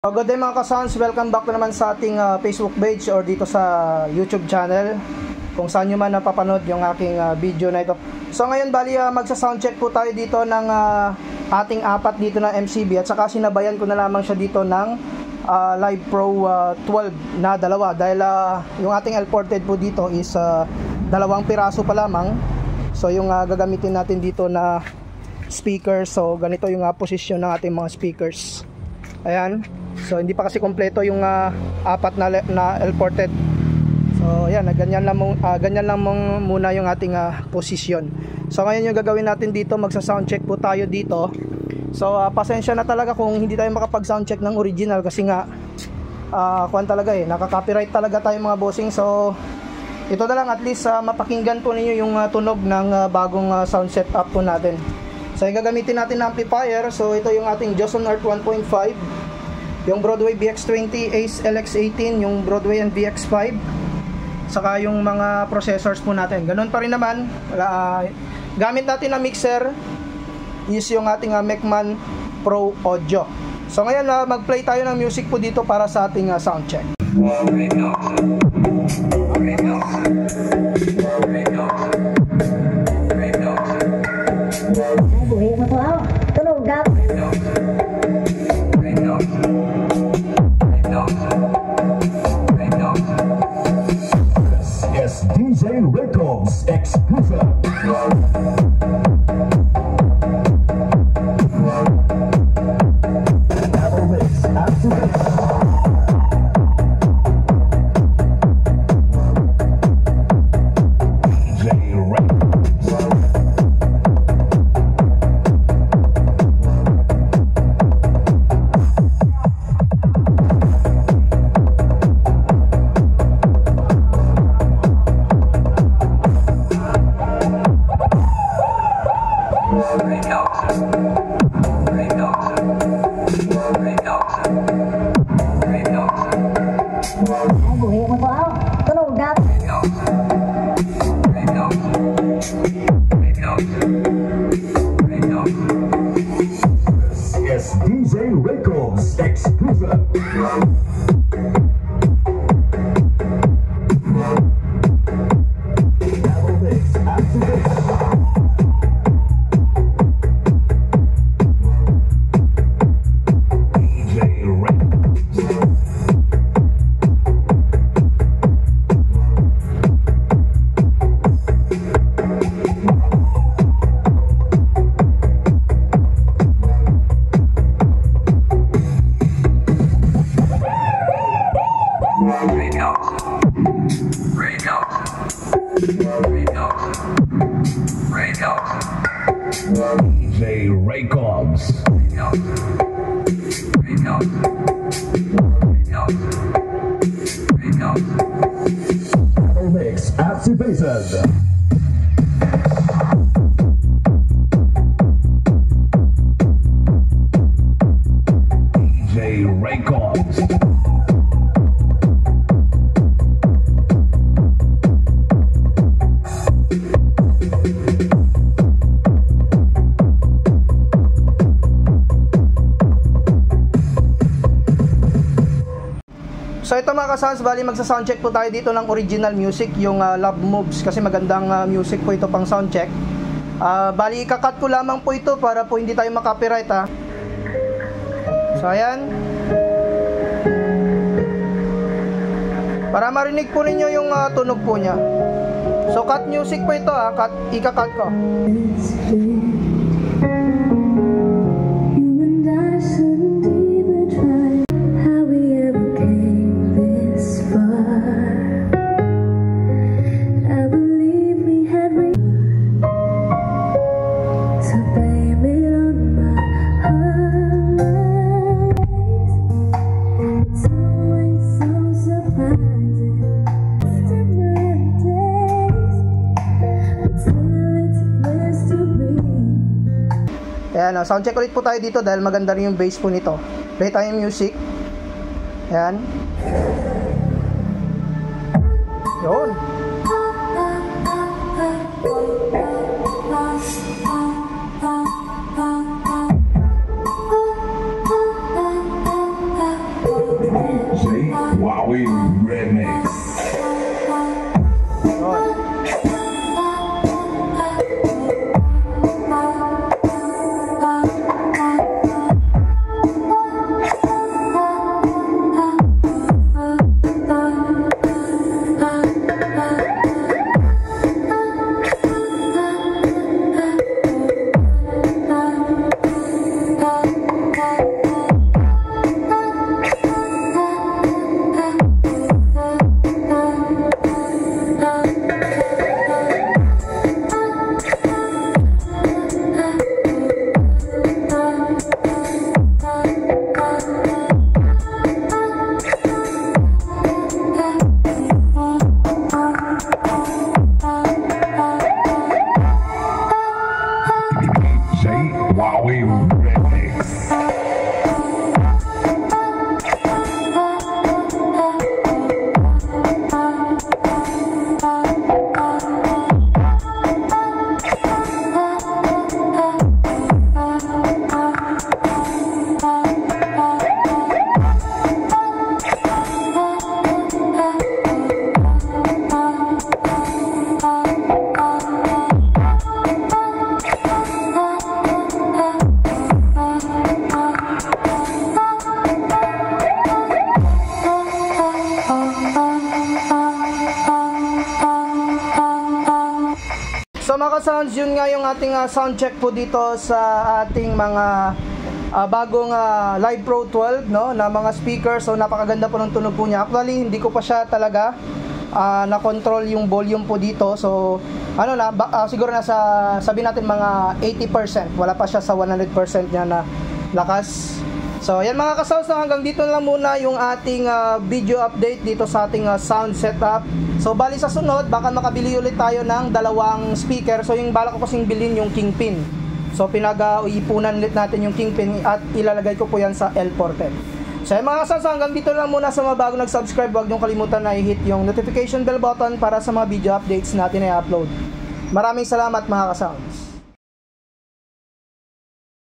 Good day mga ka-sounds, welcome back na naman sa ating Facebook page or dito sa YouTube channel kung saan nyo man napapanood yung aking video na ito. So ngayon bali magsa-soundcheck po tayo dito ng ating apat dito na MCB at saka sinabayan ko na lamang siya dito ng Live Pro 12 na dalawa dahil yung ating L-ported po dito is dalawang piraso pa lamang. So yung gagamitin natin dito na speaker, so ganito yung posisyon ng ating mga speakers. Ayan. So hindi pa kasi kompleto yung apat na L-ported. So ayan, ganyan lang muna yung ating posisyon. So ngayon yung gagawin natin dito, magsa-soundcheck po tayo dito. So pasensya na talaga kung hindi tayo makapag-soundcheck ng original kasi nga kuwan talaga nakaka-copyright talaga tayo mga bossing. So ito na lang, at least mapakinggan po ninyo yung tunog ng bagong sound setup po natin. So yung gagamitin natin na amplifier, so ito yung ating Joson Art 1.5, yung Broadway BX20, Ace LX18, yung Broadway and BX5, saka yung mga processors po natin. Ganun pa rin naman, gamit natin na mixer is yung ating Mecman Pro Audio. So ngayon mag-play tayo ng music po dito para sa ating soundcheck. DJ Records exclusive. Yes, DJ Records exclusive. DJ Records. Mix activated. DJ Records. So ito mga ka-sounds, bali magsa-soundcheck po tayo dito ng original music, yung Love Moves, kasi magandang music po ito pang soundcheck. Bali ikakat ko lamang po ito para po hindi tayo makopyright So ayan. Para marinig po ninyo yung tunog po niya. So cut music po ito ikakat ko. Ayan, soundcheck ulit po tayo dito dahil maganda rin yung bass po nito. Play tayo yung music. Ayan. Yun. Wowie Remix. Yun. Wowie Remix. So mga ka-sounds, yun nga yung ating sound check po dito sa ating mga bagong Live Pro 12, no, na mga speakers. So napakaganda po ng tunog po niya. Actually, hindi ko pa siya talaga na-control yung volume po dito. So ano na, siguro nasa, sabi natin mga 80%. Wala pa siya sa 100% niya na lakas. So yan mga ka-sounds, hanggang dito lang muna yung ating video update dito sa ating sound setup. So bali sa sunod, baka makabili ulit tayo ng dalawang speaker. So yung balak ko kasing bilhin yung Kingpin. So pinag-iipunan ulit natin yung Kingpin at ilalagay ko po yan sa L410. So yan mga ka-sounds, hanggang dito lang muna. Sa mga bago nag-subscribe, huwag niyong kalimutan na i-hit yung notification bell button para sa mga video updates natin na i-upload. Maraming salamat mga ka-sounds.